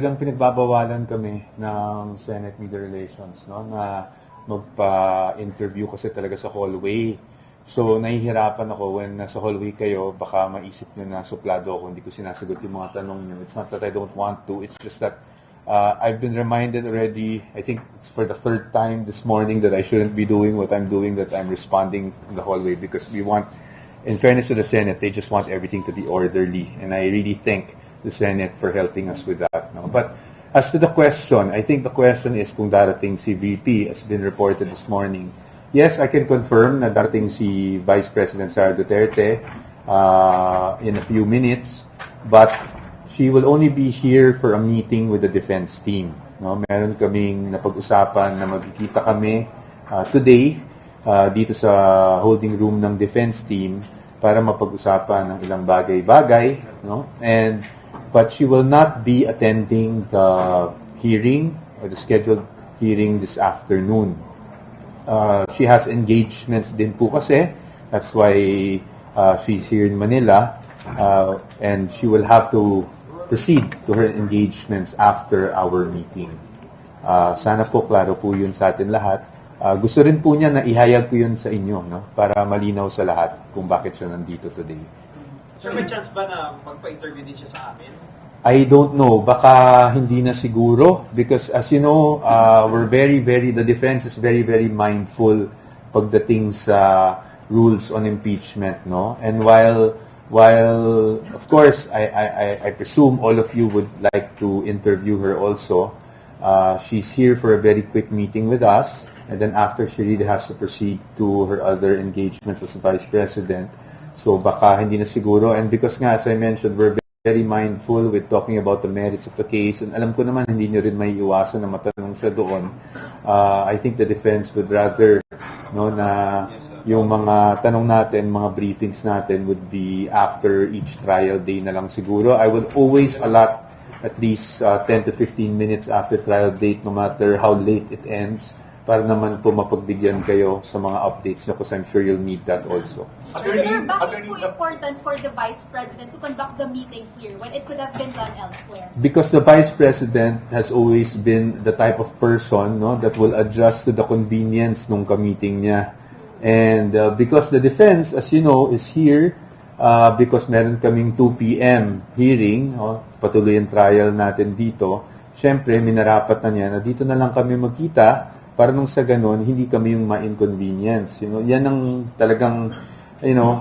Talagang pinagbabawalan kami ng Senate Media Relations, no, na magpa-interview kasi talaga sa hallway. So, nahihirapan ako when nasa hallway kayo, baka maisip nyo na suplado ako, hindi ko sinasagot yung mga tanong nyo. It's not that I don't want to, it's just that I've been reminded already, I think it's for the third time this morning, that I shouldn't be doing what I'm doing, that I'm responding in the hallway, because we want, in fairness to the Senate, they just want everything to be orderly. And I really thank the Senate for helping us with that. No? But as to the question, I think the question is kung darating si VP, as been reported this morning. Yes, I can confirm na darating si Vice President Sara Duterte in a few minutes, but she will only be here for a meeting with the defense team. No? Meron kaming napag-usapan na magkikita kami today dito sa holding room ng defense team para mapag-usapan ng ilang bagay-bagay, no? But she will not be attending the hearing or the scheduled hearing this afternoon. She has engagements din po kasi. That's why she's here in Manila. And she will have to proceed to her engagements after our meeting. Sana po, klaro po yun sa atin lahat. Gusto rin po niya na ihayag ko yun sa inyo, no? Para malinaw sa lahat kung bakit siya nandito today. Sir, may chance ba na magpa-interview din siya sa amin? I don't know. Baka hindi na siguro because as you know, we're the defense is very mindful pagdating sa rules on impeachment, no? And while of course I presume all of you would like to interview her also, she's here for a very quick meeting with us, and then after she really has to proceed to her other engagements as Vice President. So baka hindi na siguro, and because nga as I mentioned, we're very mindful with talking about the merits of the case, and alam ko naman hindi nyo rin may iwasan na matanong siya doon. I think the defense would rather, no, na yung mga tanong natin, mga briefings natin would be after each trial day na lang siguro. I would always allot at least 10 to 15 minutes after trial date, no matter how late it ends, para naman po mapagbigyan kayo sa mga updates nyo, because I'm sure you'll need that also. Sir, bakit po important for the Vice President to conduct the meeting here when it could have been done elsewhere? Because the Vice President has always been the type of person, no, that will adjust to the convenience nung ka-meeting niya. And because the defense, as you know, is here because meron kaming 2 p.m. hearing, no, patuloy ang trial natin dito, syempre minarapat na niya na dito na lang kami magkita para nung sa ganun, hindi kami yung ma-inconvenience. You know, yan ang talagang, you know,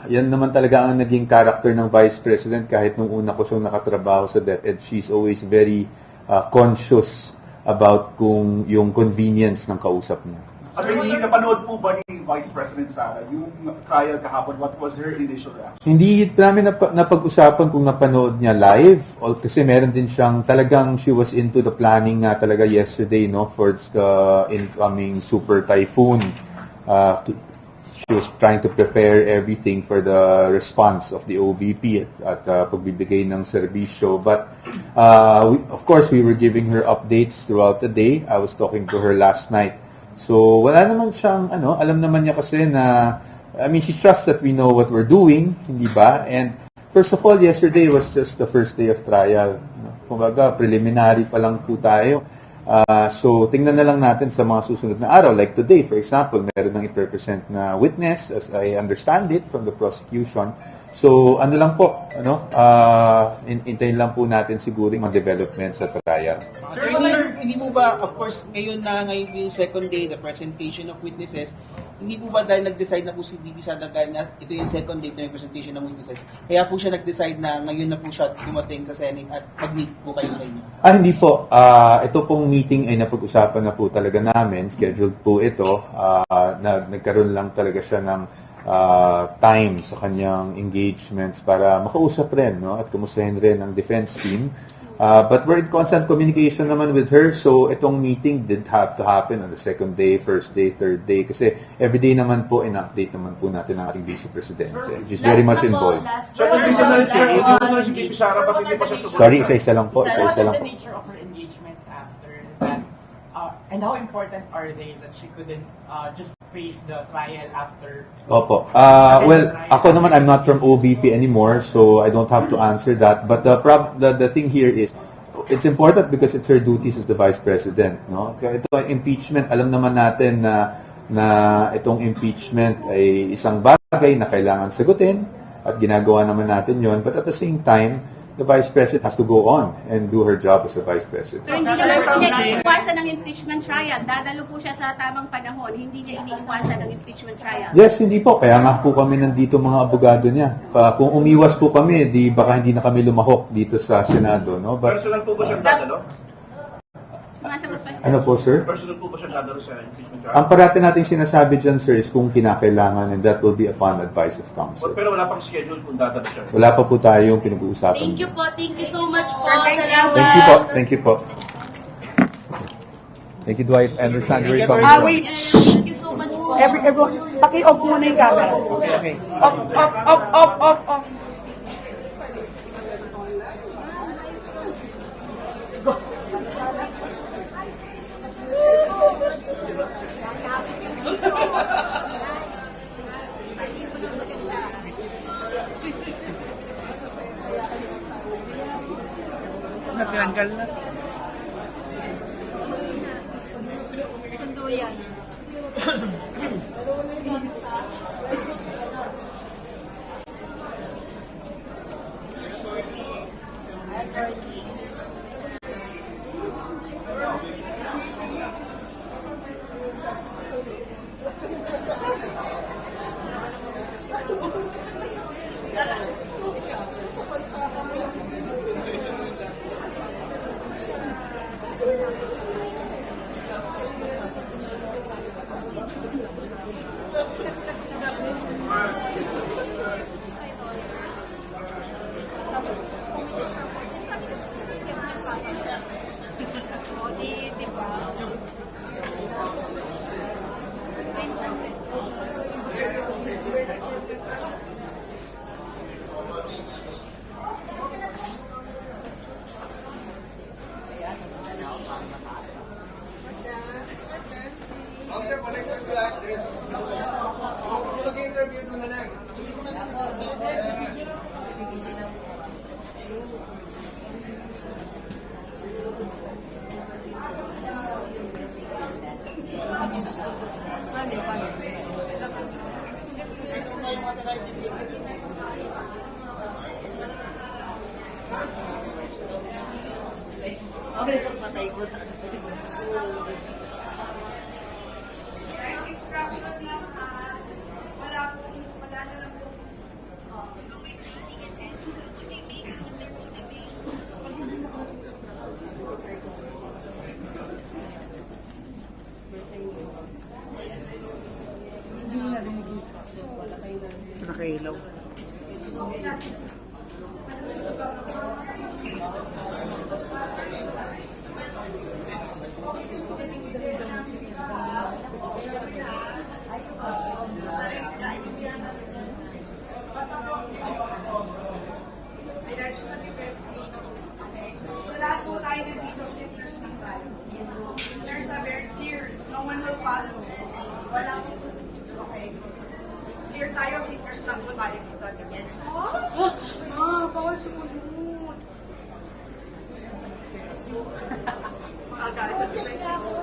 yan naman talaga ang naging character ng Vice President kahit nung una ko siyang nakatrabaho sa DepEd. She's always very conscious about kung yung convenience ng kausap niya. Attorney, napanood po ba ni Vice President Sara yung trial kahapon? What was her initial reaction? Hindi namin napag-usapan kung napanood niya live o kasi meron din siyang talagang she was into the planning nga talaga yesterday, no, for the incoming super typhoon. She was trying to prepare everything for the response of the OVP at pagbibigay ng serbisyo. But of course, we were giving her updates throughout the day. I was talking to her last night. So, wala naman siyang, alam naman niya kasi na, I mean, she trusts that we know what we're doing, hindi ba? And first of all, yesterday was just the first day of trial. Kumbaga, preliminary pa lang po tayo. So, tingnan na lang natin sa mga susunod na araw. Like today, for example, meron nang i-represent na witness, as I understand it, from the prosecution. So, ano lang po, hintayin lang po natin siguro yung mga developments sa trial. Sir, hindi mo ba, of course, ngayon yung second day, the presentation of witnesses, hindi po ba dahil nag-decide na po si VP Sara dahil na ito yung second day na yung presentation ng witnesses, kaya po siya nag-decide na ngayon na po siya dumating sa Senate at mag-meet po kayo sa inyo? Hindi po. Ito pong meeting ay napag-usapan na po talaga namin. Scheduled po ito. Nagkaroon lang talaga siya ng time sa kanyang engagements para makausap rin, no? At kumustahin rin ang defense team. But we're in constant communication naman with her, so itong meeting did have to happen on the second day, first day, third day, kasi everyday naman po in-update naman po natin ang ating Vice Presidente, which is very much involved. Sorry, isa-isa lang po. Isa-isa lang po. The nature of her engagements after that, and how important are they that she couldn't just face the trial after? Opo. Well, ako naman, I'm not from OVP anymore, so I don't have to answer that. But the thing here is, it's important because it's her duties as the Vice President. No? Kaya ito, impeachment, alam naman natin na itong impeachment ay isang bagay na kailangan sagutin at ginagawa naman natin yon. But at the same time, the Vice President has to go on and do her job as a Vice President. So, hindi naman niya iniiwasan ng impeachment trial. Dadalo po siya sa tamang panahon. Hindi niya iniiwasan ng impeachment trial. Yes, hindi po. Kaya nga po kami nandito mga abogado niya. Kung umiwas po kami, di baka hindi na kami lumahok dito sa Senado. No? But, Personal po ba siyang dadalo? Sumasagot pa. ano po, sir? Personal po ba siyang dadalo sa impeachment trial? Ang parati nating sinasabi dyan, sir, is kung kinakailangan, and that will be upon advice of counsel. Pero wala pang schedule kung dadalo siya. Wala pa po tayong pinag-uusapan. Thank you po. Thank you so much po. Thank you po. Thank you po. Thank you, Dwight. And the Sandra Republic. Wait. Thank you so much po. Everyone, paki-off muna yung camera. Okay. Off. Natanggal na. Sundo yan. Nakailaw. So lahat po tayo nandito, sitters ng tayo. There's a very clear, no one will follow. Wala po, okay. Clear tayo, sitters lang po tayo dito. Yes. Bawal sumunod. Makagalit na sila yung siguro.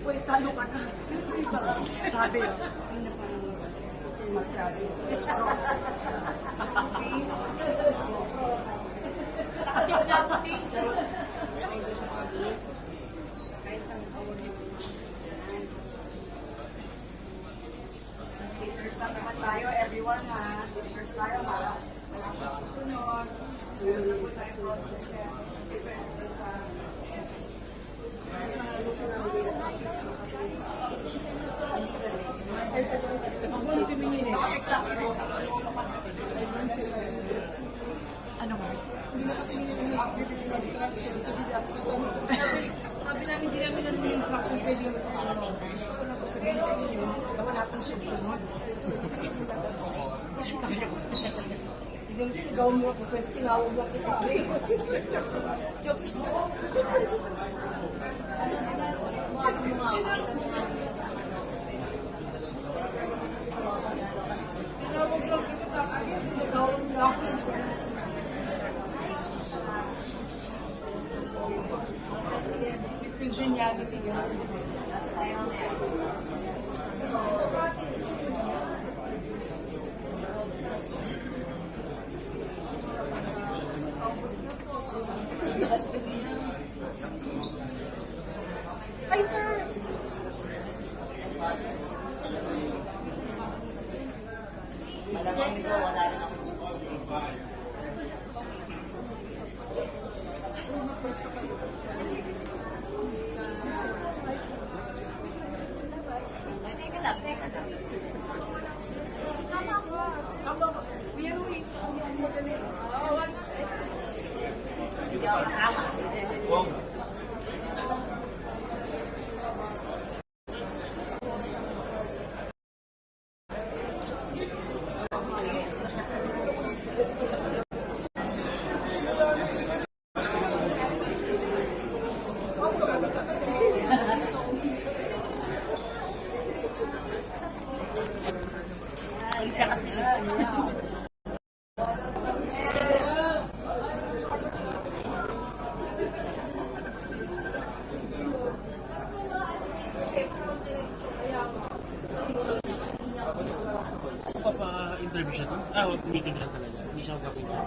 Pues, talo ka na. Sabi yun, hindi na parang magkari. Sitters lang naman tayo, everyone ha. Sitters tayo ha. Wala pa susunod. Meron na po tayong process kaya defense din sa ano Mars? Hindi nakatingin yung instruction. Sabi namin, hindi namin namin instruction pwede yung gusto ko lang po sabihin sa inyo na wala pong susunod. Ikaw mo ako, pwede tinawag mo kita. Congeniality yun. Ay, sir! Malamang nito, wala rin ako. Teka lang, teka lang. Sama ko. Aba, we're weak. Hindi ako kasama. Ay, ka kasi. Papa-interview siya doon? Meeting lang talaga. Hindi siya magpapinta.